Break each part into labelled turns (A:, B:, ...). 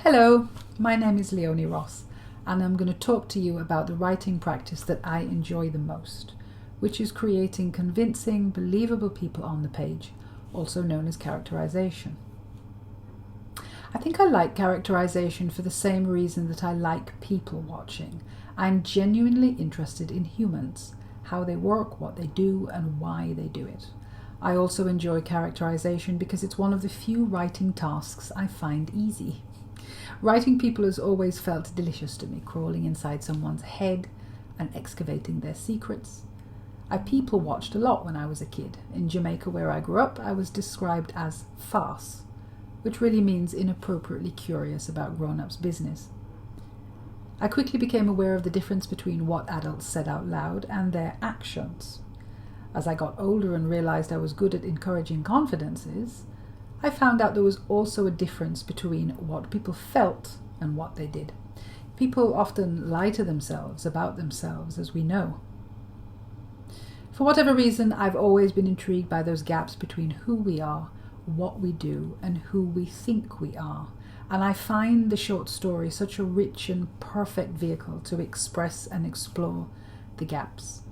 A: Hello, my name is Leone Ross, and I'm going to talk to you about the writing practice that I enjoy the most, which is creating convincing, believable people on the page, also known as characterization. I think I like characterization for the same reason that I like people watching. I'm genuinely interested in humans, how they work, what they do, and why they do it. I also enjoy characterization because it's one of the few writing tasks I find easy. Writing people has always felt delicious to me, crawling inside someone's head and excavating their secrets. I people watched a lot when I was a kid. In Jamaica, where I grew up, I was described as farce, which really means inappropriately curious about grown-ups' business. I quickly became aware of the difference between what adults said out loud and their actions. As I got older and realized I was good at encouraging confidences, I found out there was also a difference between what people felt and what they did. People often lie to themselves about themselves, as we know. For whatever reason, I've always been intrigued by those gaps between who we are, what we do, and who we think we are. And I find the short story such a rich and perfect vehicle to express and explore the gaps.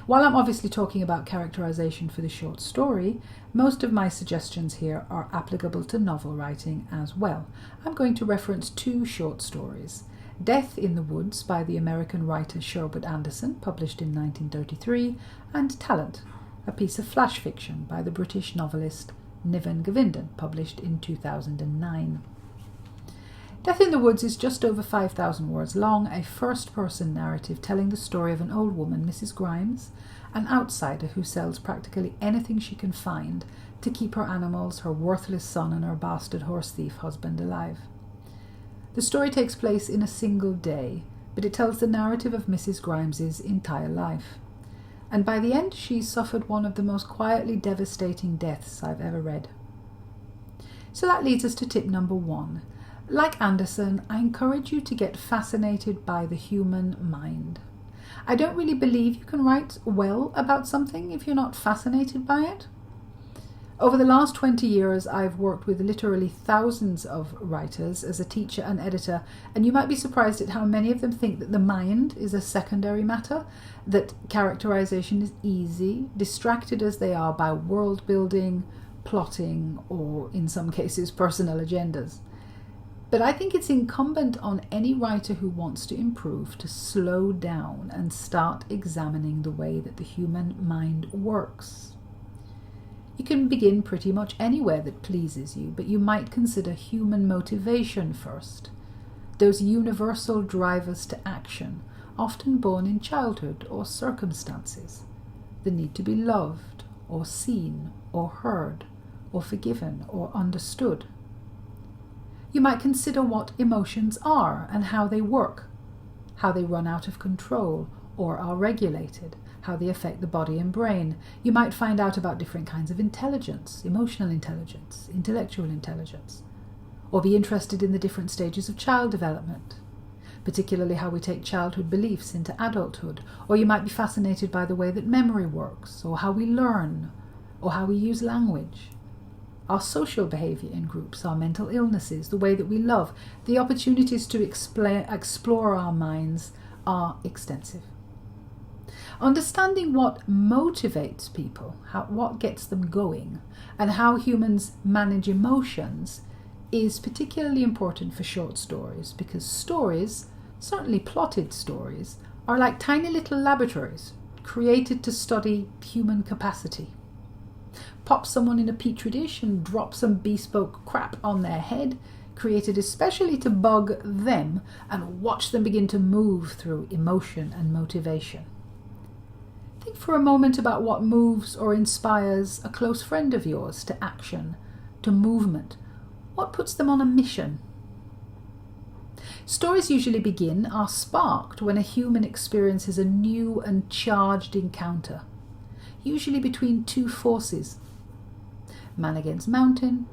A: While I'm obviously talking about characterization for the short story, most of my suggestions here are applicable to novel writing as well. I'm going to reference two short stories. Death in the Woods by the American writer Sherwood Anderson, published in 1933, and Talent, a piece of flash fiction by the British novelist Niven Govindan, published in 2009. Death in the Woods is just over 5,000 words long, a first-person narrative telling the story of an old woman, Mrs. Grimes, an outsider who sells practically anything she can find to keep her animals, her worthless son, and her bastard horse thief husband alive. The story takes place in a single day, but it tells the narrative of Mrs. Grimes's entire life. And by the end, she's suffered one of the most quietly devastating deaths I've ever read. So that leads us to tip number 1. Like Anderson, I encourage you to get fascinated by the human mind. I don't really believe you can write well about something if you're not fascinated by it. Over the last 20 years, I've worked with literally thousands of writers as a teacher and editor, and you might be surprised at how many of them think that the mind is a secondary matter, that characterization is easy, distracted as they are by world building, plotting, or in some cases personal agendas. But I think it's incumbent on any writer who wants to improve to slow down and start examining the way that the human mind works. You can begin pretty much anywhere that pleases you, but you might consider human motivation first. Those universal drivers to action, often born in childhood or circumstances. The need to be loved, or seen, or heard, or forgiven, or understood. You might consider what emotions are and how they work, how they run out of control or are regulated, how they affect the body and brain. You might find out about different kinds of intelligence, emotional intelligence, intellectual intelligence, or be interested in the different stages of child development, particularly how we take childhood beliefs into adulthood, or you might be fascinated by the way that memory works, or how we learn, or how we use language. Our social behaviour in groups, our mental illnesses, the way that we love, the opportunities to explore our minds are extensive. Understanding what motivates people, what gets them going, and how humans manage emotions is particularly important for short stories, because stories, certainly plotted stories, are like tiny little laboratories created to study human capacity. Pop someone in a petri dish and drop some bespoke crap on their head, created especially to bug them, and watch them begin to move through emotion and motivation. Think for a moment about what moves or inspires a close friend of yours to action, to movement. What puts them on a mission? Stories usually are sparked when a human experiences a new and charged encounter, usually between two forces. Man against mountain,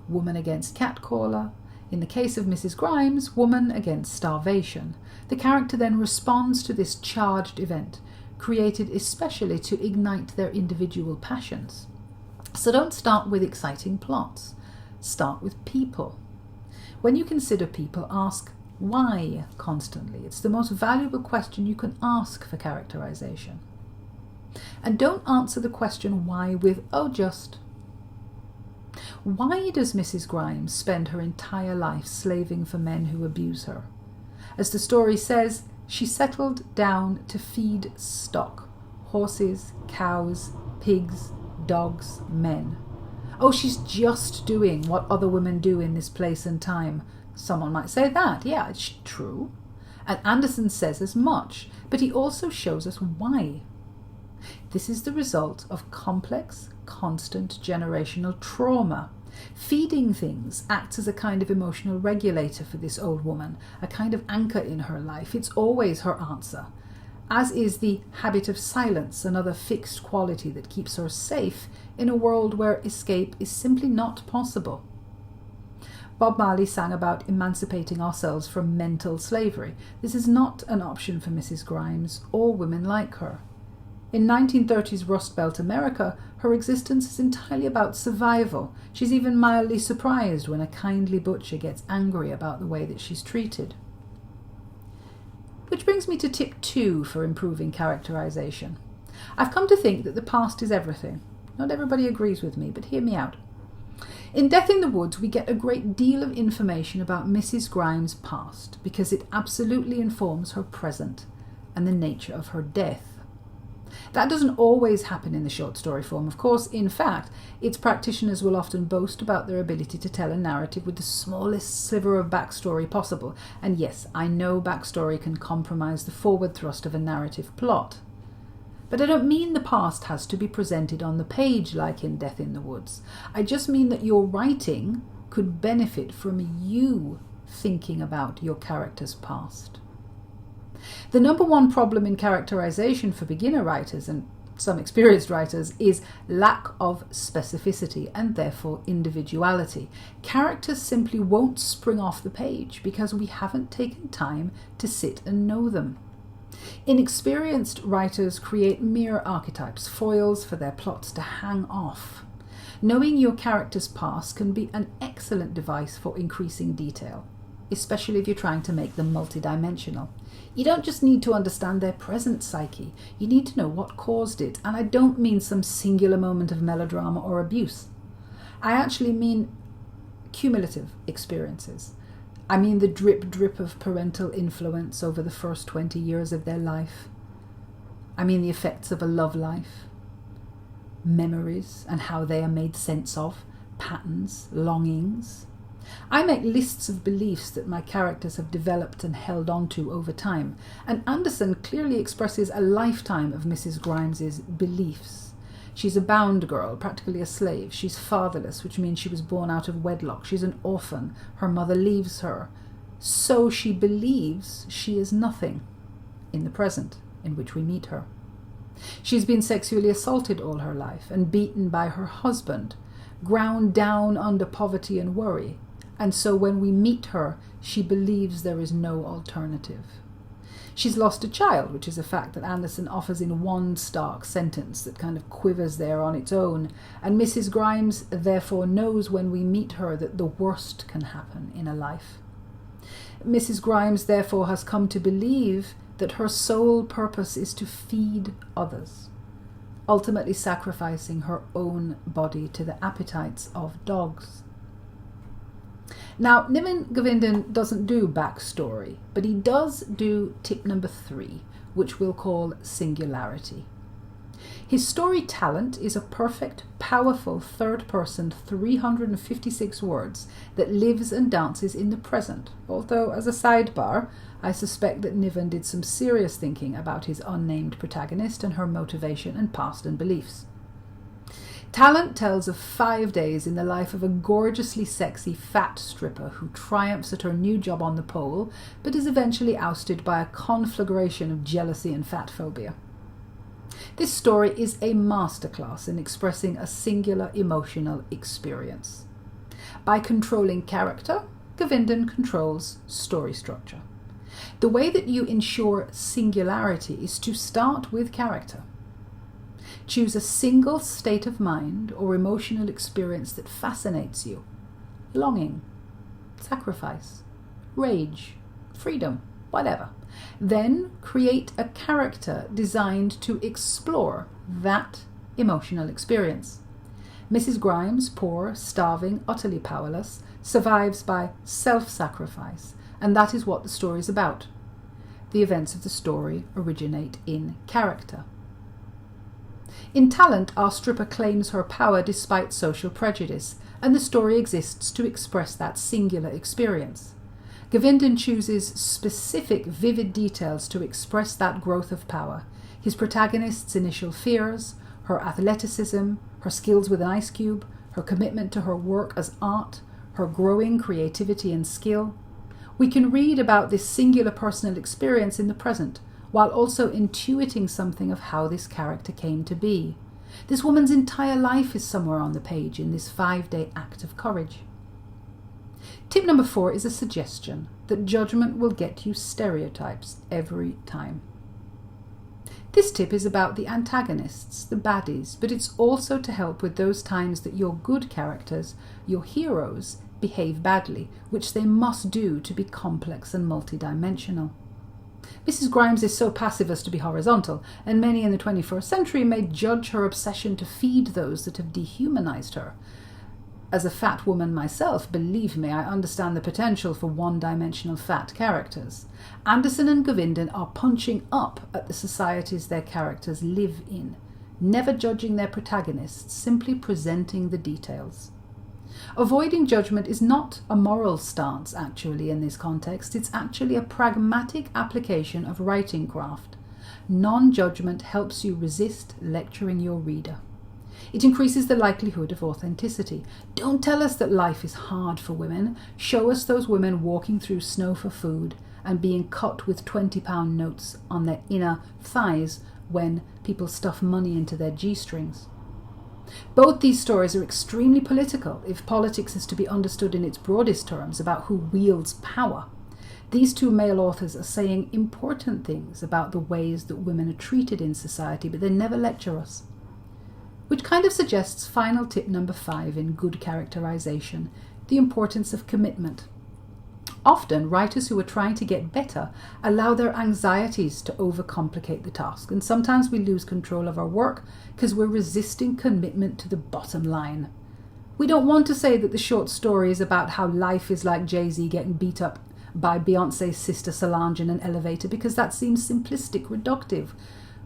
A: woman against catcaller. In the case of Mrs. Grimes, woman against starvation. The character then responds to this charged event, created especially to ignite their individual passions. So don't start with exciting plots. Start with people. When you consider people, ask why constantly. It's the most valuable question you can ask for characterization. And don't answer the question why with, oh, just. Why does Mrs. Grimes spend her entire life slaving for men who abuse her? As the story says, she settled down to feed stock: horses, cows, pigs, dogs, men. Oh, she's just doing what other women do in this place and time. Someone might say that. Yeah, it's true. And Anderson says as much, but he also shows us why. This is the result of complex, constant generational trauma. Feeding things acts as a kind of emotional regulator for this old woman, a kind of anchor in her life. It's always her answer, as is the habit of silence, another fixed quality that keeps her safe in a world where escape is simply not possible. Bob Marley sang about emancipating ourselves from mental slavery. This is not an option for Mrs. Grimes or women like her. In 1930s Rust Belt America, her existence is entirely about survival. She's even mildly surprised when a kindly butcher gets angry about the way that she's treated. Which brings me to tip 2 for improving characterization. I've come to think that the past is everything. Not everybody agrees with me, but hear me out. In Death in the Woods, we get a great deal of information about Mrs. Grimes' past because it absolutely informs her present and the nature of her death. That doesn't always happen in the short story form, of course. In fact, its practitioners will often boast about their ability to tell a narrative with the smallest sliver of backstory possible. And yes, I know backstory can compromise the forward thrust of a narrative plot. But I don't mean the past has to be presented on the page like in Death in the Woods. I just mean that your writing could benefit from you thinking about your character's past. The number one problem in characterization for beginner writers and some experienced writers is lack of specificity and therefore individuality. Characters simply won't spring off the page because we haven't taken time to sit and know them. Inexperienced writers create mere archetypes, foils for their plots to hang off. Knowing your character's past can be an excellent device for increasing detail, especially if you're trying to make them multidimensional. You don't just need to understand their present psyche, you need to know what caused it, and I don't mean some singular moment of melodrama or abuse. I actually mean cumulative experiences. I mean the drip of parental influence over the first 20 years of their life. I mean the effects of a love life, memories and how they are made sense of, patterns, longings. I make lists of beliefs that my characters have developed and held on to over time, and Anderson clearly expresses a lifetime of Mrs. Grimes's beliefs. She's a bound girl, practically a slave. She's fatherless, which means she was born out of wedlock. She's an orphan. Her mother leaves her. So she believes she is nothing in the present in which we meet her. She's been sexually assaulted all her life and beaten by her husband, ground down under poverty and worry. And so when we meet her, she believes there is no alternative. She's lost a child, which is a fact that Anderson offers in one stark sentence that kind of quivers there on its own. And Mrs. Grimes therefore knows when we meet her that the worst can happen in a life. Mrs. Grimes therefore has come to believe that her sole purpose is to feed others, ultimately sacrificing her own body to the appetites of dogs. Now, Niven Govindan doesn't do backstory, but he does do tip number 3, which we'll call Singularity. His story talent is a perfect, powerful third-person 356 words that lives and dances in the present, although, as a sidebar, I suspect that Niven did some serious thinking about his unnamed protagonist and her motivation and past and beliefs. Talent tells of 5 days in the life of a gorgeously sexy fat stripper who triumphs at her new job on the pole, but is eventually ousted by a conflagration of jealousy and fat phobia. This story is a masterclass in expressing a singular emotional experience. By controlling character, Govindan controls story structure. The way that you ensure singularity is to start with character. Choose a single state of mind or emotional experience that fascinates you. Longing. It's sacrifice, rage, freedom, whatever. Then create a character designed to explore that emotional experience. Mrs. Grimes, poor, starving, utterly powerless, survives by self-sacrifice, and that is what the story is about. The events of the story originate in character. In Talent, our stripper claims her power despite social prejudice, and the story exists to express that singular experience. Govindan chooses specific, vivid details to express that growth of power. His protagonist's initial fears, her athleticism, her skills with an ice cube, her commitment to her work as art, her growing creativity and skill. We can read about this singular personal experience in the present, while also intuiting something of how this character came to be. This woman's entire life is somewhere on the page in this 5-day act of courage. Tip number 4 is a suggestion that judgment will get you stereotypes every time. This tip is about the antagonists, the baddies, but it's also to help with those times that your good characters, your heroes, behave badly, which they must do to be complex and multidimensional. Mrs. Grimes is so passive as to be horizontal, and many in the 21st century may judge her obsession to feed those that have dehumanized her. As a fat woman myself, believe me, I understand the potential for one-dimensional fat characters. Anderson and Govindan are punching up at the societies their characters live in, never judging their protagonists, simply presenting the details. Avoiding judgment is not a moral stance, actually, in this context. It's actually a pragmatic application of writing craft. Non-judgment helps you resist lecturing your reader. It increases the likelihood of authenticity. Don't tell us that life is hard for women. Show us those women walking through snow for food and being cut with £20 notes on their inner thighs when people stuff money into their G-strings. Both these stories are extremely political, if politics is to be understood in its broadest terms, about who wields power. These two male authors are saying important things about the ways that women are treated in society, but they never lecture us. Which kind of suggests final tip number 5 in good characterization, the importance of commitment. Often, writers who are trying to get better allow their anxieties to overcomplicate the task, and sometimes we lose control of our work because we're resisting commitment to the bottom line. We don't want to say that the short story is about how life is like Jay-Z getting beat up by Beyonce's sister Solange in an elevator, because that seems simplistic, reductive.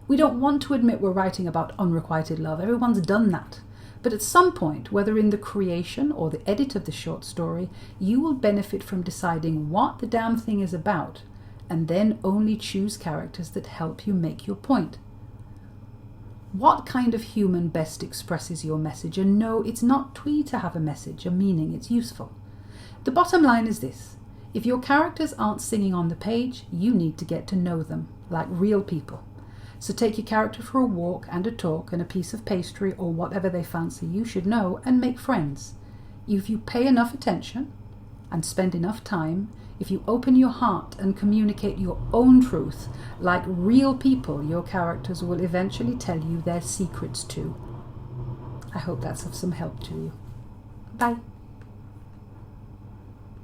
A: We don't want to admit we're writing about unrequited love. Everyone's done that. But at some point, whether in the creation or the edit of the short story, you will benefit from deciding what the damn thing is about, and then only choose characters that help you make your point. What kind of human best expresses your message? And no, it's not twee to have a message, a meaning, it's useful. The bottom line is this: if your characters aren't singing on the page, you need to get to know them, like real people. So take your character for a walk and a talk and a piece of pastry or whatever they fancy you should know, and make friends. If you pay enough attention and spend enough time, if you open your heart and communicate your own truth like real people, your characters will eventually tell you their secrets too. I hope that's of some help to you. Bye.